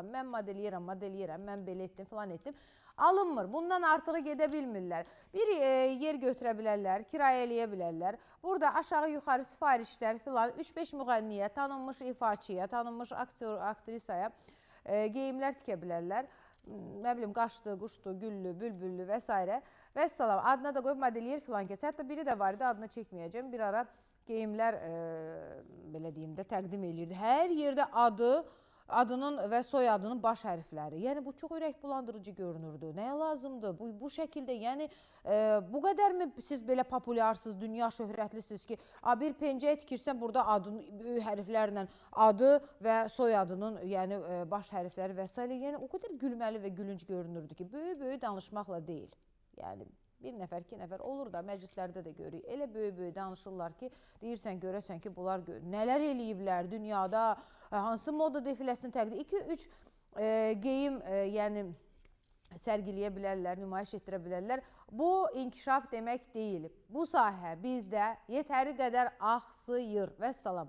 Mən modelliyirəm, mən belə etdim, filan etdim. Alınmır. Bundan artığı gedə bilmirlər. Bir yer götürə bilərlər, kirayə eləyə bilərlər. Burada aşağı-yuxarı sifarişlər filan 3-5 müğənniyə, tanınmış ifaçıya, tanınmış aktyor, aktrisaya geyimlər tikə bilərlər. Nə bilim, qaşdı, quşdu, güllü, bülbüllü və s. Vəssalam. Adına da qoyub modelliyir filan kəs. Hətta biri də var idi, adını çəkməyəcəm. Bir ara geyimlər, belə deyim də, təqdim edirdi. Hər yerdə adının və soyadının baş hərfləri. Yəni, bu çox ürək bulandırıcı görünürdü. Nəyə lazımdır? Bu şəkildə, yəni, bu qədərmi siz belə popularsınız, dünya şöhrətlisiniz ki, bir pencək tikirsən, burada adın böyük hərflərlə adı və soyadının, yəni, baş hərfləri və s. Yəni, o qədər gülməli və gülünc görünürdü ki, böyük danışmaqla deyil. Yəni, bir nəfər, iki nəfər olur da, məclislərdə də görürük. Elə böyük danışırlar ki, deyirsən, görəsən ki, bunlar nələr eləyiblər dünyada, hansı moda defiləsini təqdim, 2-3 geyim, yəni, sərgiləyə bilərlər, nümayiş etdirə bilərlər. Bu, inkişaf demək deyil. Bu sahə bizdə yetəri qədər axsıyır. Vəssalam.